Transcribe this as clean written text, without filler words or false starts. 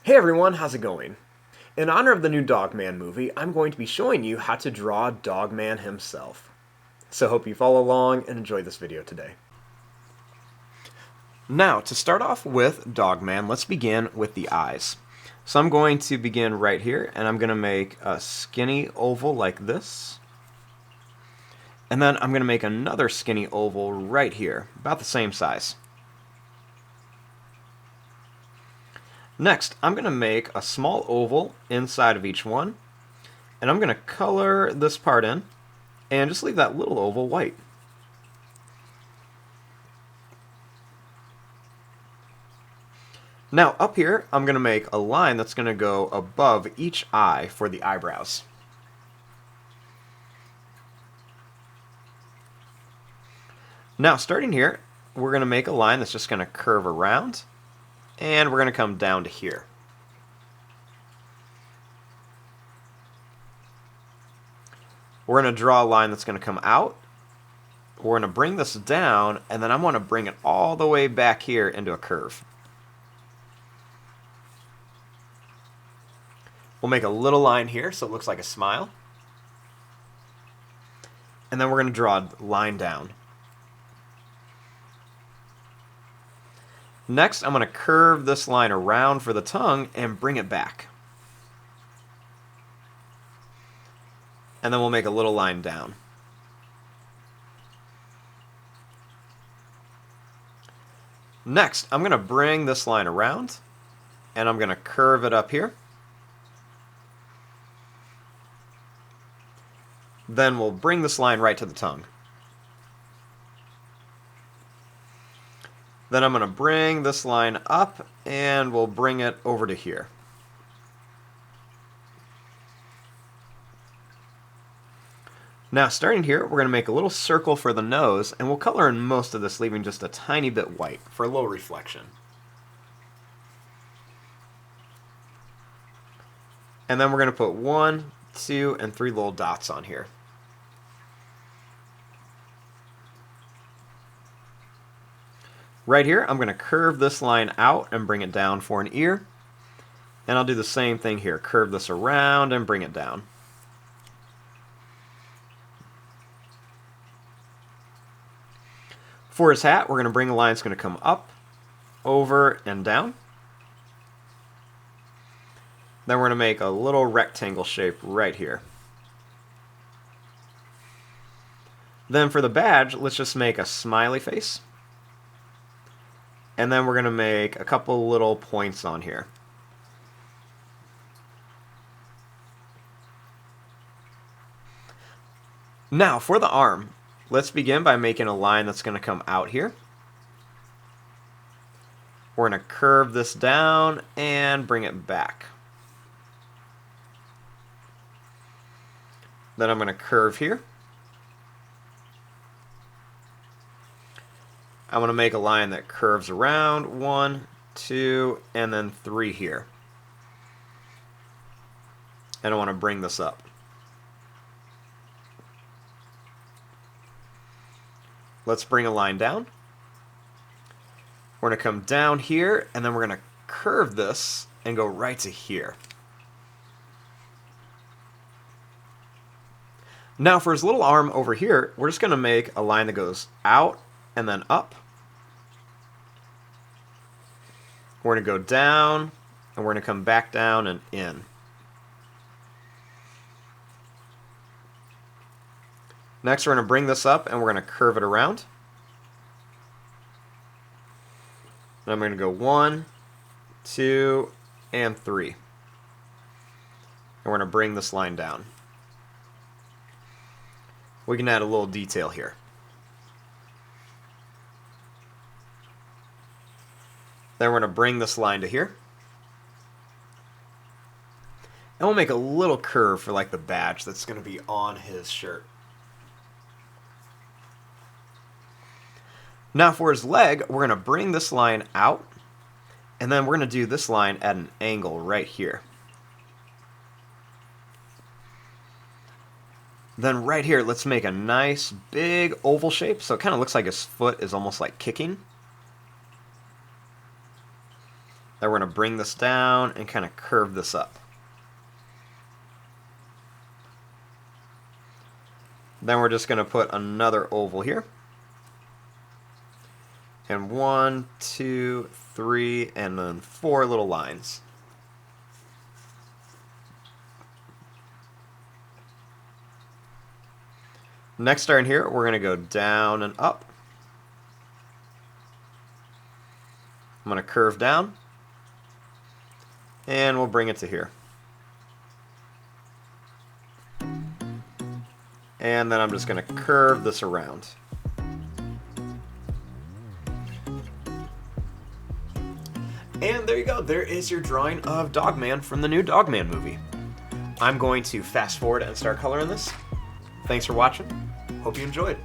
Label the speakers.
Speaker 1: Hey everyone, how's it going? In honor of the new Dogman movie, I'm going to be showing you how to draw Dogman himself. So hope you follow along and enjoy this video today. Now, to start off with Dogman, let's begin with the eyes. So I'm going to begin right here, and I'm going to make a skinny oval like this. And then I'm going to make another skinny oval right here, about the same size. Next, I'm going to make a small oval inside of each one, and I'm going to color this part in, and just leave that little oval white. Now, up here, I'm going to make a line that's going to go above each eye for the eyebrows. Now, starting here, we're going to make a line that's just going to curve around, and we're going to come down to here. We're going to draw a line that's going to come out. We're going to bring this down, and then I want to bring it all the way back here into a curve. We'll make a little line here so it looks like a smile. And then we're going to draw a line down. Next, I'm going to curve this line around for the tongue and bring it back. And then we'll make a little line down. Next, I'm going to bring this line around, and I'm going to curve it up here. Then we'll bring this line right to the tongue. Then I'm going to bring this line up, and we'll bring it over to here. Now, starting here, we're going to make a little circle for the nose, and we'll color in most of this, leaving just a tiny bit white for a little reflection. And then we're going to put 1, 2, and 3 little dots on here. Right here, I'm going to curve this line out and bring it down for an ear. And I'll do the same thing here. Curve this around and bring it down. For his hat, we're going to bring a line that's going to come up, over, and down. Then we're going to make a little rectangle shape right here. Then for the badge, let's just make a smiley face. And then we're going to make a couple little points on here. Now, for the arm, let's begin by making a line that's going to come out here. We're going to curve this down and bring it back. Then I'm going to curve here. I want to make a line that curves around 1, 2, and then 3 here. And I want to bring this up. Let's bring a line down. We're going to come down here, and then we're going to curve this and go right to here. Now for his little arm over here, we're just going to make a line that goes out and then up. We're going to go down, and we're going to come back down and in. Next, we're going to bring this up, and we're going to curve it around. And I'm going to go 1, 2, and 3. And we're going to bring this line down. We can add a little detail here. Then we're going to bring this line to here. And we'll make a little curve for like the badge that's going to be on his shirt. Now for his leg, we're going to bring this line out, and then we're going to do this line at an angle right here. Then right here, let's make a nice big oval shape so it kind of looks like his foot is almost like kicking. Then we're going to bring this down and kind of curve this up. Then we're just going to put another oval here. And 1, 2, 3, and then 4 little lines. Next, starting here, we're going to go down and up. I'm going to curve down, and we'll bring it to here. And then I'm just going to curve this around. And there you go. There is your drawing of Dogman from the new Dogman movie. I'm going to fast forward and start coloring this. Thanks for watching. Hope you enjoyed.